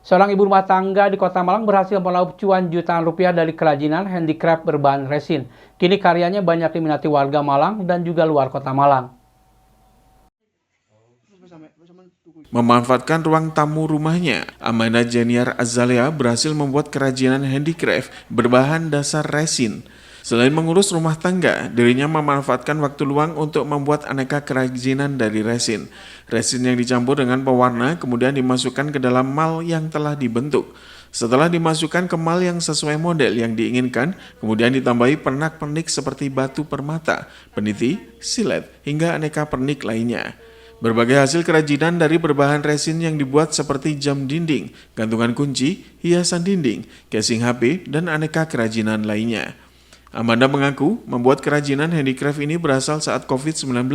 Seorang ibu rumah tangga di Kota Malang berhasil meraup cuan jutaan rupiah dari kerajinan handicraft berbahan resin. Kini karyanya banyak diminati warga Malang dan juga luar Kota Malang. Memanfaatkan ruang tamu rumahnya, Amanda Jeniar Azalea berhasil membuat kerajinan handicraft berbahan dasar resin. Selain mengurus rumah tangga, dirinya memanfaatkan waktu luang untuk membuat aneka kerajinan dari resin. Resin yang dicampur dengan pewarna kemudian dimasukkan ke dalam mal yang telah dibentuk. Setelah dimasukkan ke mal yang sesuai model yang diinginkan, kemudian ditambahi pernak-pernik seperti batu permata, peniti, silet, hingga aneka pernik lainnya. Berbagai hasil kerajinan dari berbahan resin yang dibuat seperti jam dinding, gantungan kunci, hiasan dinding, casing HP, dan aneka kerajinan lainnya. Amanda mengaku membuat kerajinan handicraft ini berasal saat COVID-19.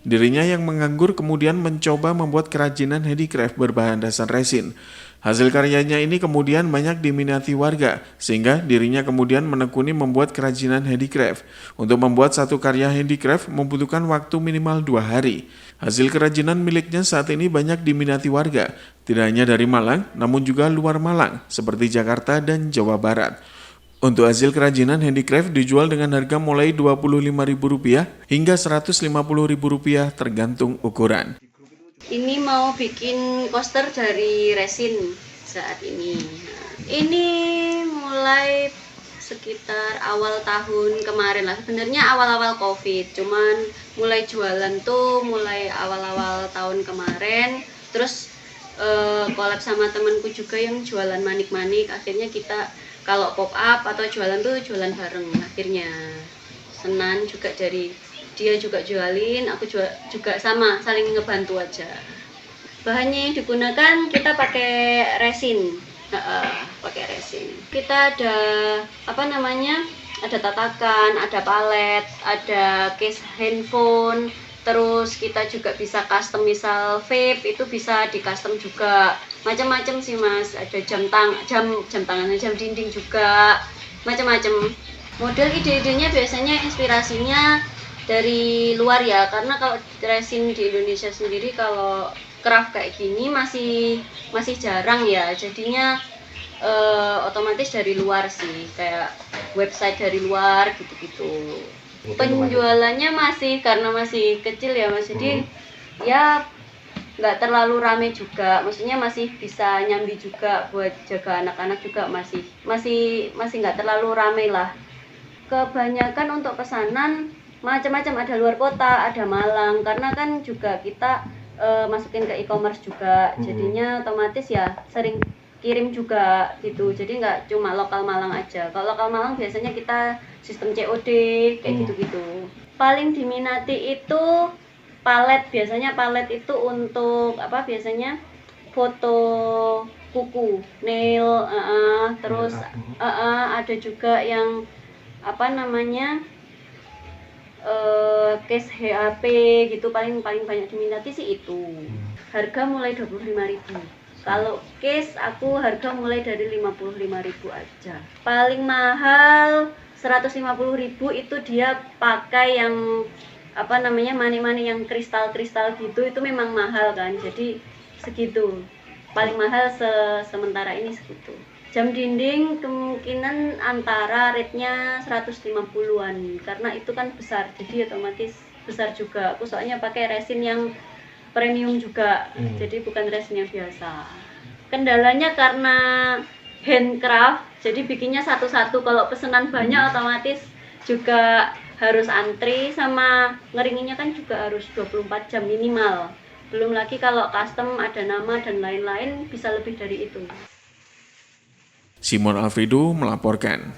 Dirinya yang menganggur kemudian mencoba membuat kerajinan handicraft berbahan dasar resin. Hasil karyanya ini kemudian banyak diminati warga, sehingga dirinya kemudian menekuni membuat kerajinan handicraft. Untuk membuat satu karya handicraft membutuhkan waktu minimal 2 hari. Hasil kerajinan miliknya saat ini banyak diminati warga, tidak hanya dari Malang, namun juga luar Malang, seperti Jakarta dan Jawa Barat. Untuk hasil kerajinan handicraft dijual dengan harga mulai Rp25.000 hingga Rp150.000 tergantung ukuran. Ini mau bikin coaster dari resin saat ini. Ini mulai sekitar awal tahun kemarin lah. Sebenarnya awal-awal COVID, cuman mulai jualan tuh mulai awal-awal tahun kemarin. Terus collab sama temanku juga yang jualan manik-manik. Akhirnya kita kalau pop up atau jualan tuh jualan bareng. Akhirnya senang juga dari dia juga jualin, aku juga sama, saling ngebantu aja. Bahannya yang digunakan kita pakai resin, pakai resin. Kita ada ada tatakan, ada palet, ada case handphone. Terus kita juga bisa custom, misal vape itu bisa di custom juga. Macam-macam sih mas, ada jam tangan, jam dinding juga, macam-macam. Model ide-idenya biasanya inspirasinya dari luar ya, karena kalau resin di Indonesia sendiri kalau craft kayak gini masih jarang ya, jadinya otomatis dari luar sih, kayak website dari luar gitu-gitu. Penjualannya karena masih kecil ya mas, jadi ya nggak terlalu rame juga, maksudnya masih bisa nyambi juga buat jaga anak-anak juga, masih nggak terlalu rame lah. Kebanyakan untuk pesanan macam-macam, ada luar kota, ada Malang, karena kan juga kita masukin ke e-commerce juga, jadinya otomatis ya sering kirim juga gitu, jadi nggak cuma lokal Malang aja. Kalau lokal Malang biasanya kita sistem COD kayak gitu-gitu. Paling diminati itu palet, biasanya palet itu untuk biasanya foto kuku, nail, terus ada juga yang case HP gitu, paling banyak diminati sih itu. Harga mulai 25.000. Kalau case aku harga mulai dari 55.000 aja. Paling mahal 150.000 itu dia pakai yang mani-mani yang kristal-kristal gitu, itu memang mahal kan. Jadi segitu. Paling mahal sementara ini segitu. Jam dinding kemungkinan antara rate-nya 150-an, karena itu kan besar, jadi otomatis besar juga. Aku soalnya pakai resin yang premium juga, jadi bukan resin yang biasa. Kendalanya karena handcraft, jadi bikinnya satu-satu. Kalau pesanan banyak otomatis juga harus antri, sama ngeringinnya kan juga harus 24 jam minimal. Belum lagi kalau custom ada nama dan lain-lain bisa lebih dari itu. Simon Alfredo melaporkan.